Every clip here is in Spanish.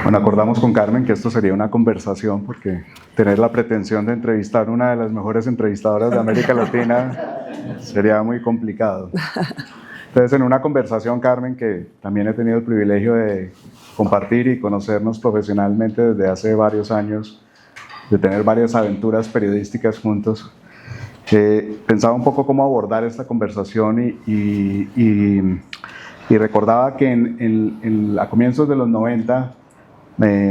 Bueno, acordamos con Carmen que esto sería una conversación porque tener la pretensión de entrevistar a una de las mejores entrevistadoras de América Latina sería muy complicado. Entonces, en una conversación, Carmen, que también he tenido el privilegio de compartir y conocernos profesionalmente desde hace varios años, de tener varias aventuras periodísticas juntos, pensaba un poco cómo abordar esta conversación y recordaba que a comienzos de los 90,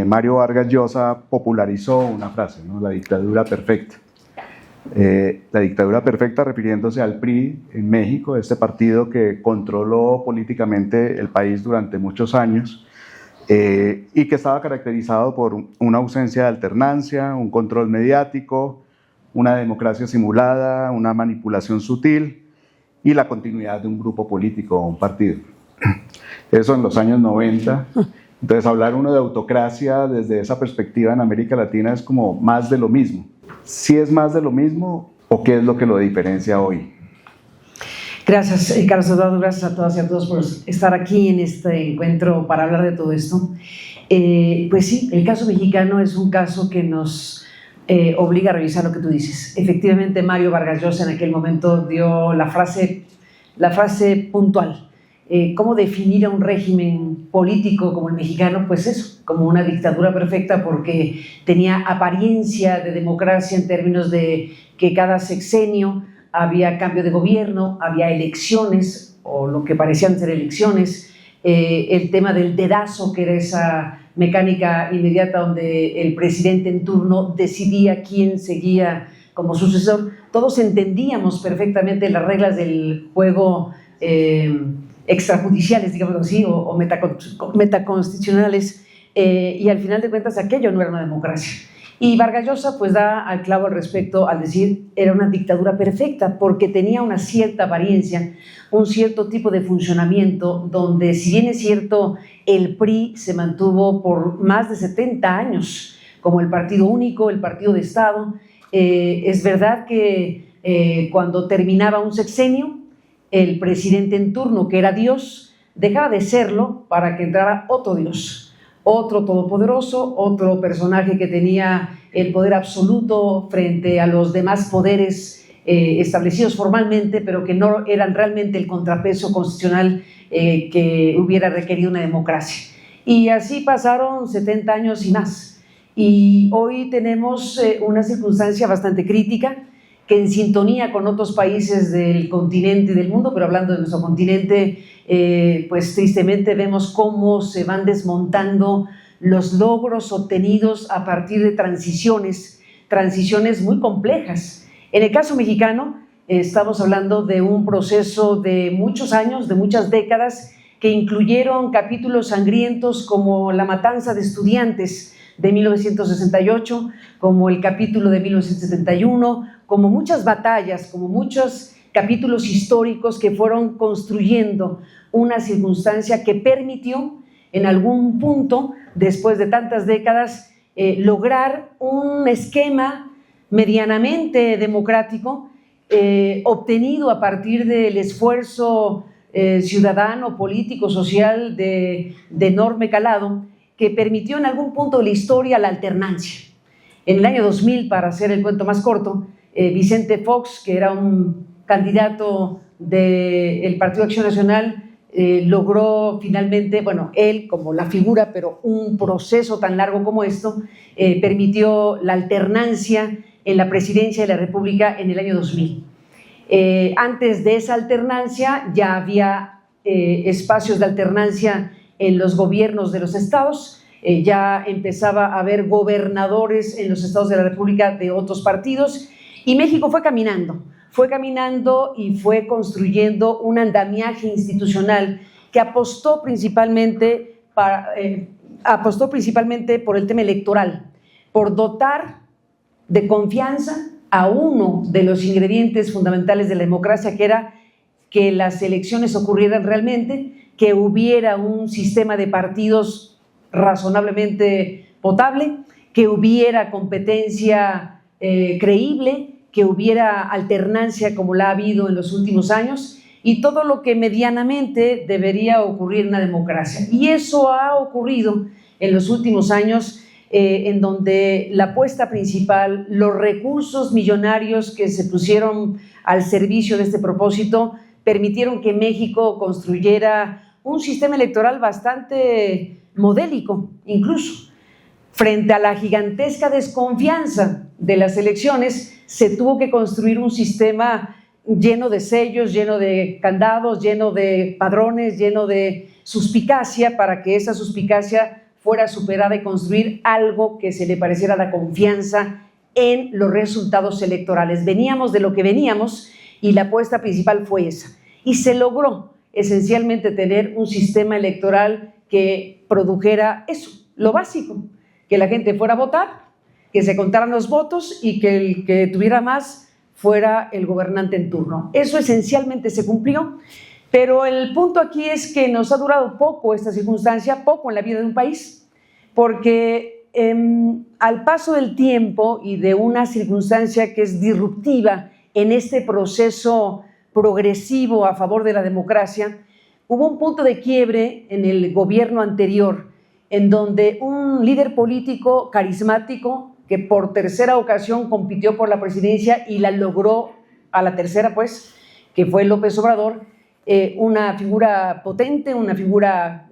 Mario Vargas Llosa popularizó una frase, ¿no? La dictadura perfecta. La dictadura perfecta refiriéndose al PRI en México, este partido que controló políticamente el país durante muchos años y que estaba caracterizado por una ausencia de alternancia, un control mediático, una democracia simulada, una manipulación sutil y la continuidad de un grupo político o un partido. Eso en los años 90. Entonces, hablar uno de autocracia desde esa perspectiva en América Latina es como más de lo mismo. ¿Sí es más de lo mismo o qué es lo que lo diferencia hoy? Gracias, Carlos Eduardo, gracias a todas y a todos por estar aquí en este encuentro para hablar de todo esto. Pues sí, el caso mexicano es un caso que nos obliga a revisar lo que tú dices. Efectivamente, Mario Vargas Llosa en aquel momento dio la frase puntual. ¿Cómo definir a un régimen político como el mexicano? Pues eso, como una dictadura perfecta, porque tenía apariencia de democracia en términos de que cada sexenio había cambio de gobierno, había elecciones, o lo que parecían ser elecciones, el tema del dedazo, que era esa mecánica inmediata donde el presidente en turno decidía quién seguía como sucesor. Todos entendíamos perfectamente las reglas del juego extrajudiciales, digamos así, o metaconstitucionales, y al final de cuentas aquello no era una democracia. Y Vargas Llosa pues da al clavo al respecto al decir era una dictadura perfecta porque tenía una cierta apariencia, un cierto tipo de funcionamiento donde, si bien es cierto, el PRI se mantuvo por más de 70 años como el partido único, el partido de Estado. Es verdad que cuando terminaba un sexenio, el presidente en turno, que era Dios, dejaba de serlo para que entrara otro Dios, otro todopoderoso, otro personaje que tenía el poder absoluto frente a los demás poderes establecidos formalmente, pero que no eran realmente el contrapeso constitucional que hubiera requerido una democracia. Y así pasaron 70 años y más. Y hoy tenemos una circunstancia bastante crítica, que en sintonía con otros países del continente y del mundo, pero hablando de nuestro continente, pues tristemente vemos cómo se van desmontando los logros obtenidos a partir de transiciones muy complejas. En el caso mexicano, estamos hablando de un proceso de muchos años, de muchas décadas, que incluyeron capítulos sangrientos como la matanza de estudiantes de 1968, como el capítulo de 1971, como muchas batallas, como muchos capítulos históricos que fueron construyendo una circunstancia que permitió en algún punto, después de tantas décadas, lograr un esquema medianamente democrático obtenido a partir del esfuerzo ciudadano, político, social de enorme calado, que permitió en algún punto de la historia la alternancia. En el año 2000, para hacer el cuento más corto, Vicente Fox, que era un candidato del Partido Acción Nacional, logró finalmente, bueno, él como la figura, pero un proceso tan largo como esto, permitió la alternancia en la presidencia de la República en el año 2000. Antes de esa alternancia ya había espacios de alternancia en los gobiernos de los estados, ya empezaba a haber gobernadores en los estados de la República de otros partidos, y México fue caminando y fue construyendo un andamiaje institucional que apostó principalmente por el tema electoral, por dotar de confianza a uno de los ingredientes fundamentales de la democracia, que era que las elecciones ocurrieran realmente, que hubiera un sistema de partidos razonablemente potable, que hubiera competencia creíble, que hubiera alternancia como la ha habido en los últimos años, y todo lo que medianamente debería ocurrir en una democracia. Y eso ha ocurrido en los últimos años, en donde la apuesta principal, los recursos millonarios que se pusieron al servicio de este propósito, permitieron que México construyera un sistema electoral bastante modélico, incluso. Frente a la gigantesca desconfianza de las elecciones, se tuvo que construir un sistema lleno de sellos, lleno de candados, lleno de padrones, lleno de suspicacia, para que esa suspicacia fuera superada y construir algo que se le pareciera la confianza en los resultados electorales. Veníamos de lo que veníamos y la apuesta principal fue esa. Y se logró esencialmente tener un sistema electoral que produjera eso, lo básico, que la gente fuera a votar, que se contaran los votos y que el que tuviera más fuera el gobernante en turno. Eso esencialmente se cumplió, pero el punto aquí es que nos ha durado poco esta circunstancia, poco en la vida de un país, porque al paso del tiempo y de una circunstancia que es disruptiva en este proceso progresivo a favor de la democracia, hubo un punto de quiebre en el gobierno anterior, en donde un líder político carismático que por tercera ocasión compitió por la presidencia y la logró a la tercera, pues, que fue López Obrador, una figura potente, una figura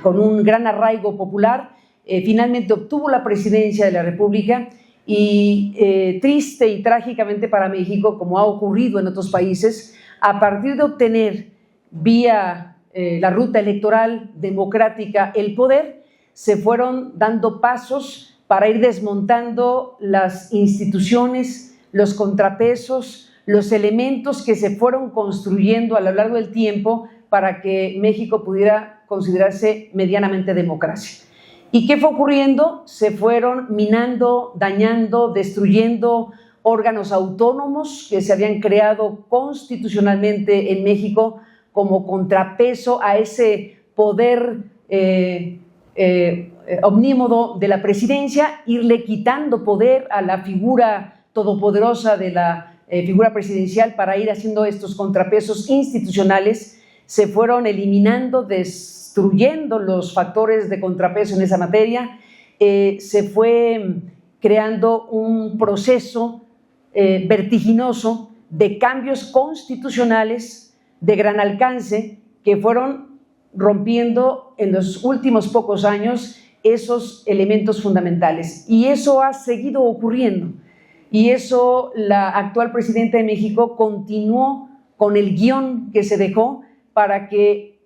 con un gran arraigo popular, finalmente obtuvo la presidencia de la República y triste y trágicamente para México, como ha ocurrido en otros países, a partir de obtener vía la ruta electoral democrática el poder, se fueron dando pasos para ir desmontando las instituciones, los contrapesos, los elementos que se fueron construyendo a lo largo del tiempo para que México pudiera considerarse medianamente democracia. ¿Y qué fue ocurriendo? Se fueron minando, dañando, destruyendo órganos autónomos que se habían creado constitucionalmente en México como contrapeso a ese poder omnímodo de la presidencia, irle quitando poder a la figura todopoderosa de la figura presidencial para ir haciendo estos contrapesos institucionales. Se fueron eliminando, destruyendo los factores de contrapeso en esa materia, se fue creando un proceso vertiginoso de cambios constitucionales de gran alcance que fueron rompiendo en los últimos pocos años esos elementos fundamentales. Y eso ha seguido ocurriendo. Y eso la actual presidenta de México continuó con el guión que se dejó para que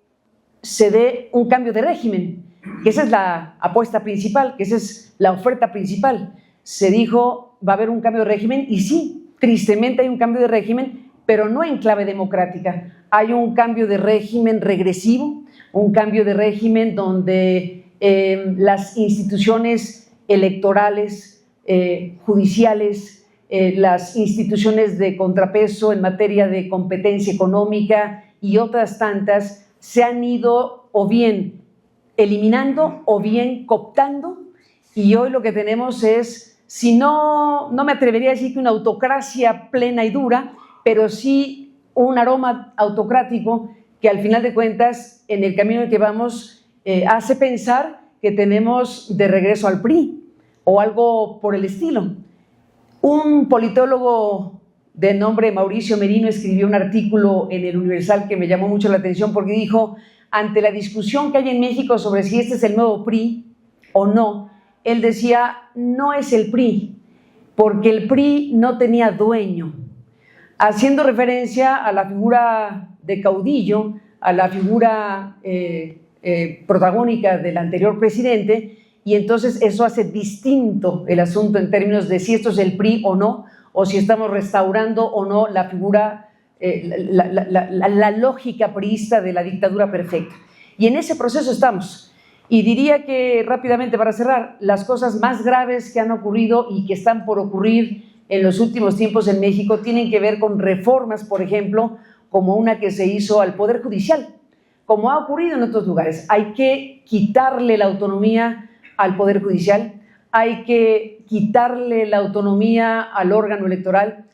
se dé un cambio de régimen, que esa es la apuesta principal, que esa es la oferta principal. Se dijo, va a haber un cambio de régimen, y sí, tristemente hay un cambio de régimen, pero no en clave democrática. Hay un cambio de régimen regresivo, un cambio de régimen donde las instituciones electorales, judiciales, las instituciones de contrapeso en materia de competencia económica y otras tantas se han ido o bien eliminando o bien cooptando, y hoy lo que tenemos es, si no me atrevería a decir que una autocracia plena y dura, pero sí un aroma autocrático que al final de cuentas en el camino en que vamos hace pensar que tenemos de regreso al PRI o algo por el estilo. Un politólogo de nombre Mauricio Merino escribió un artículo en El Universal que me llamó mucho la atención porque dijo, ante la discusión que hay en México sobre si este es el nuevo PRI o no, él decía, no es el PRI, porque el PRI no tenía dueño, haciendo referencia a la figura de caudillo, a la figura protagónica del anterior presidente, y entonces eso hace distinto el asunto en términos de si esto es el PRI o no, o si estamos restaurando o no la figura, la lógica priista de la dictadura perfecta. Y en ese proceso estamos. Y diría que, rápidamente para cerrar, las cosas más graves que han ocurrido y que están por ocurrir en los últimos tiempos en México tienen que ver con reformas, por ejemplo, como una que se hizo al Poder Judicial, como ha ocurrido en otros lugares. Hay que quitarle la autonomía al Poder Judicial, hay que quitarle la autonomía al órgano electoral,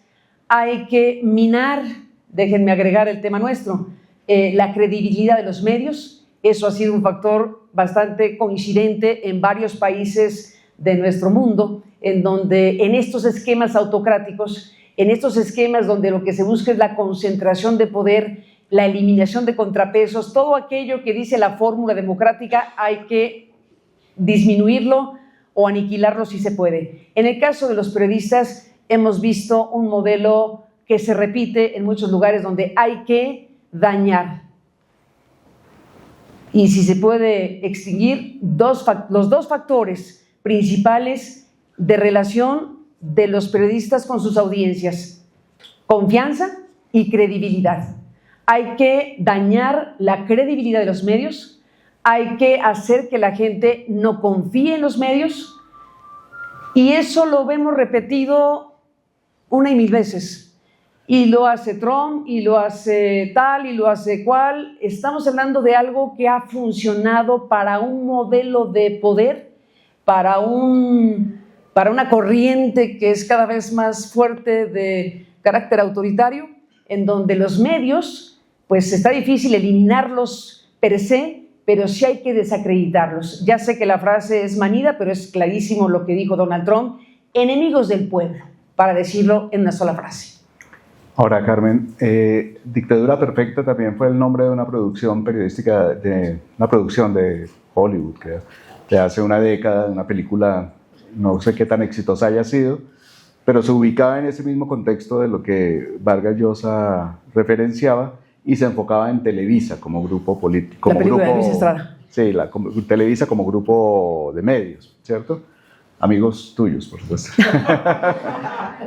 hay que minar, déjenme agregar el tema nuestro, la credibilidad de los medios. Eso ha sido un factor bastante coincidente en varios países de nuestro mundo, en donde en estos esquemas autocráticos, en estos esquemas donde lo que se busca es la concentración de poder, la eliminación de contrapesos, todo aquello que dice la fórmula democrática hay que disminuirlo o aniquilarlo si se puede. En el caso de los periodistas hemos visto un modelo que se repite en muchos lugares donde hay que dañar. Y si se puede extinguir los dos factores principales de relación de los periodistas con sus audiencias: confianza y credibilidad. Hay que dañar la credibilidad de los medios, hay que hacer que la gente no confíe en los medios, y eso lo vemos repetido una y mil veces. Y lo hace Trump, y lo hace tal, y lo hace cual. Estamos hablando de algo que ha funcionado para un modelo de poder, para una corriente que es cada vez más fuerte de carácter autoritario, en donde los medios, pues está difícil eliminarlos per se, pero sí hay que desacreditarlos. Ya sé que la frase es manida, pero es clarísimo lo que dijo Donald Trump: enemigos del pueblo, para decirlo en una sola frase. Ahora, Carmen, Dictadura Perfecta también fue el nombre de una producción periodística, de una producción de Hollywood, creo, de hace una década, una película, no sé qué tan exitosa haya sido, pero se ubicaba en ese mismo contexto de lo que Vargas Llosa referenciaba, y se enfocaba en Televisa como grupo político. La película de Luis Estrada. Sí, Televisa como grupo de medios, ¿cierto? Amigos tuyos, por supuesto.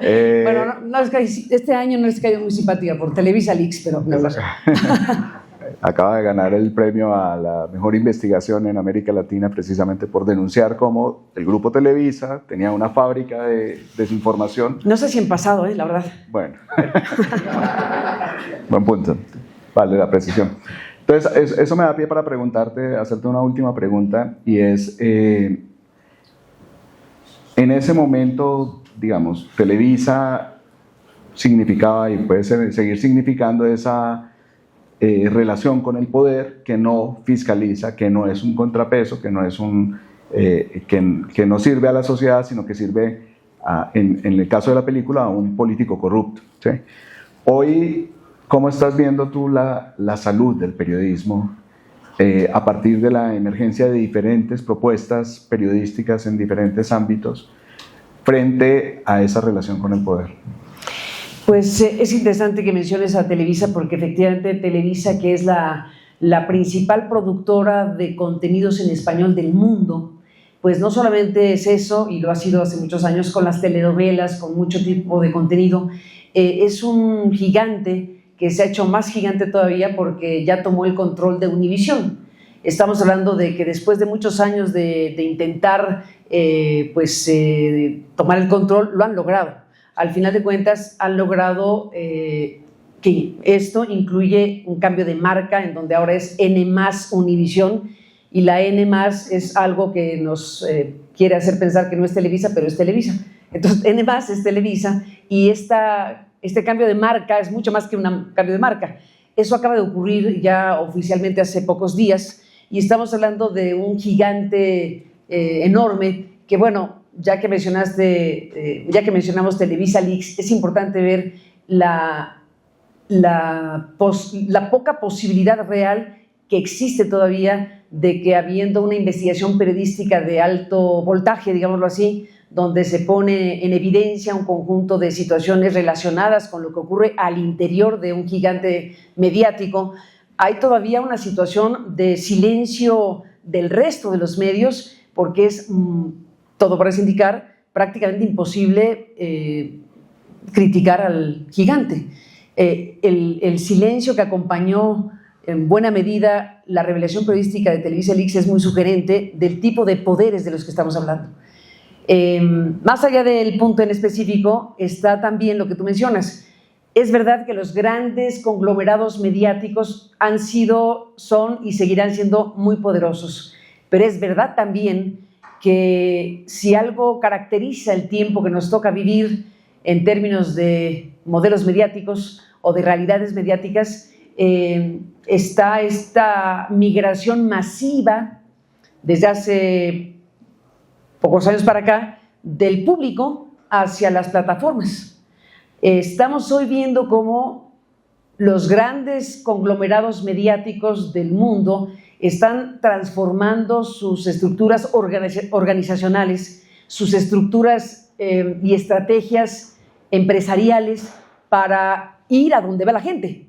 Bueno, no es que este año no es que haya muy simpática por Televisa Leaks, pero no. Acaba de ganar el premio a la mejor investigación en América Latina precisamente por denunciar cómo el grupo Televisa tenía una fábrica de desinformación. No sé si en pasado, la verdad. Bueno, buen punto, vale la precisión. Entonces, eso me da pie para hacerte una última pregunta, y es, en ese momento, digamos, Televisa significaba y puede seguir significando esa relación con el poder que no fiscaliza, que no es un contrapeso, que no es que no sirve a la sociedad, sino que sirve, en el caso de la película, a un político corrupto, ¿sí? Hoy, ¿cómo estás viendo tú la salud del periodismo a partir de la emergencia de diferentes propuestas periodísticas en diferentes ámbitos frente a esa relación con el poder? Pues es interesante que menciones a Televisa, porque efectivamente Televisa, que es la principal productora de contenidos en español del mundo, pues no solamente es eso, y lo ha sido hace muchos años con las telenovelas, con mucho tipo de contenido, es un gigante que se ha hecho más gigante todavía porque ya tomó el control de Univisión. Estamos hablando de que después de muchos años de intentar tomar el control, lo han logrado. Al final de cuentas, han logrado que esto incluye un cambio de marca, en donde ahora es N+ Univisión, y la N+ es algo que nos quiere hacer pensar que no es Televisa, pero es Televisa. Entonces, N+ es Televisa, y este cambio de marca es mucho más que un cambio de marca. Eso acaba de ocurrir ya oficialmente hace pocos días, y estamos hablando de un gigante enorme que, bueno, ya que mencionamos Televisa Leaks, es importante ver la poca posibilidad real que existe todavía de que, habiendo una investigación periodística de alto voltaje, digámoslo así, donde se pone en evidencia un conjunto de situaciones relacionadas con lo que ocurre al interior de un gigante mediático, hay todavía una situación de silencio del resto de los medios, porque es, todo parece indicar, prácticamente imposible criticar al gigante. El silencio que acompañó en buena medida la revelación periodística de Televisa Leaks es muy sugerente del tipo de poderes de los que estamos hablando. Más allá del punto en específico, está también lo que tú mencionas. Es verdad que los grandes conglomerados mediáticos han sido, son y seguirán siendo muy poderosos, pero es verdad también que si algo caracteriza el tiempo que nos toca vivir en términos de modelos mediáticos o de realidades mediáticas, está esta migración masiva desde hace pocos años para acá del público hacia las plataformas. Estamos hoy viendo cómo los grandes conglomerados mediáticos del mundo están transformando sus estructuras organizacionales, sus estructuras y estrategias empresariales para ir a donde va la gente.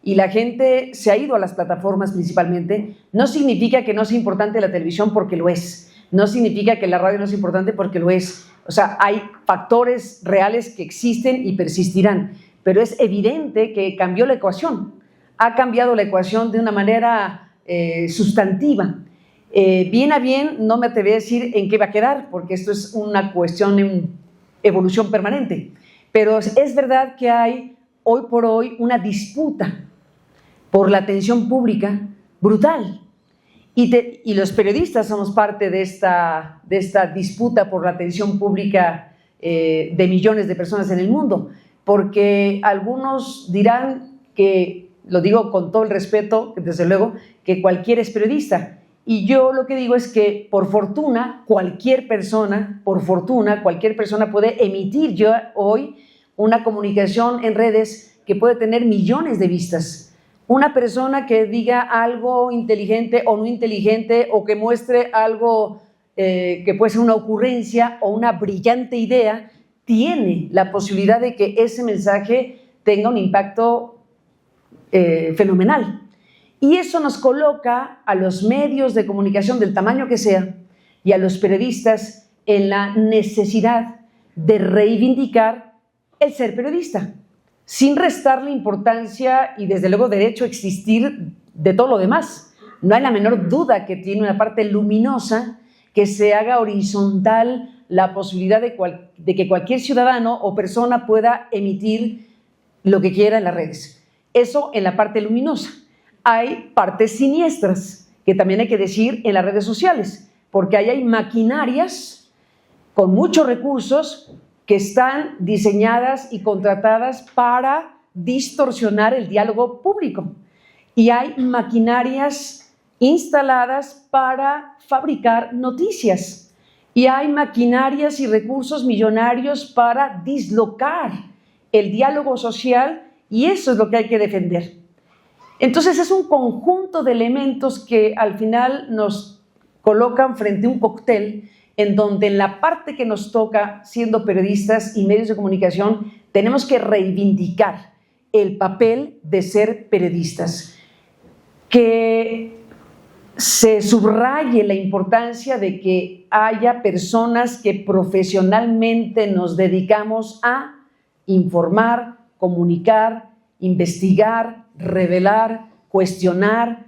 Y la gente se ha ido a las plataformas principalmente. No significa que no sea importante la televisión, porque lo es. No significa que la radio no es importante, porque lo es. O sea, hay factores reales que existen y persistirán. Pero es evidente que cambió la ecuación. Ha cambiado la ecuación de una manera sustantiva. Bien a bien, no me atrevo a decir en qué va a quedar, porque esto es una cuestión de evolución permanente. Pero es verdad que hay hoy por hoy una disputa por la atención pública brutal. Y los periodistas somos parte de esta disputa por la atención pública de millones de personas en el mundo, porque algunos dirán que, lo digo con todo el respeto, desde luego, que cualquiera es periodista. Y yo lo que digo es que, por fortuna, cualquier persona puede emitir hoy una comunicación en redes que puede tener millones de vistas. Una persona que diga algo inteligente o no inteligente, o que muestre algo que puede ser una ocurrencia o una brillante idea, tiene la posibilidad de que ese mensaje tenga un impacto fenomenal. Y eso nos coloca a los medios de comunicación del tamaño que sea y a los periodistas en la necesidad de reivindicar el ser periodista, sin restarle importancia y desde luego derecho a existir de todo lo demás. No hay la menor duda que tiene una parte luminosa, que se haga horizontal la posibilidad de que cualquier ciudadano o persona pueda emitir lo que quiera en las redes. Eso en la parte luminosa. Hay partes siniestras, que también hay que decir, en las redes sociales, porque ahí hay maquinarias con muchos recursos que están diseñadas y contratadas para distorsionar el diálogo público. Y hay maquinarias instaladas para fabricar noticias. Y hay maquinarias y recursos millonarios para dislocar el diálogo social, y eso es lo que hay que defender. Entonces es un conjunto de elementos que al final nos colocan frente a un cóctel en donde en la parte que nos toca, siendo periodistas y medios de comunicación, tenemos que reivindicar el papel de ser periodistas. Que se subraye la importancia de que haya personas que profesionalmente nos dedicamos a informar, comunicar, investigar, revelar, cuestionar,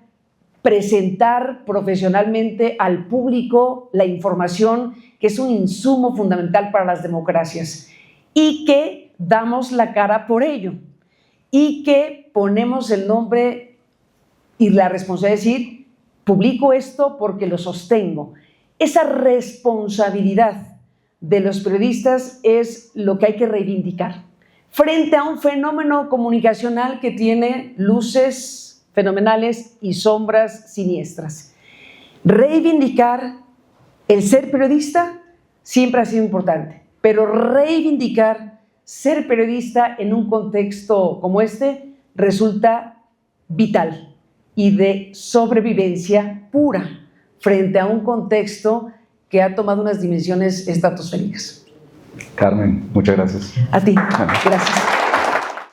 presentar profesionalmente al público la información, que es un insumo fundamental para las democracias, y que damos la cara por ello, y que ponemos el nombre y la responsabilidad de decir, publico esto porque lo sostengo. Esa responsabilidad de los periodistas es lo que hay que reivindicar frente a un fenómeno comunicacional que tiene luces fenomenales y sombras siniestras. Reivindicar el ser periodista siempre ha sido importante, pero reivindicar ser periodista en un contexto como este resulta vital y de sobrevivencia pura frente a un contexto que ha tomado unas dimensiones estratosféricas. Carmen, muchas gracias. A ti, gracias.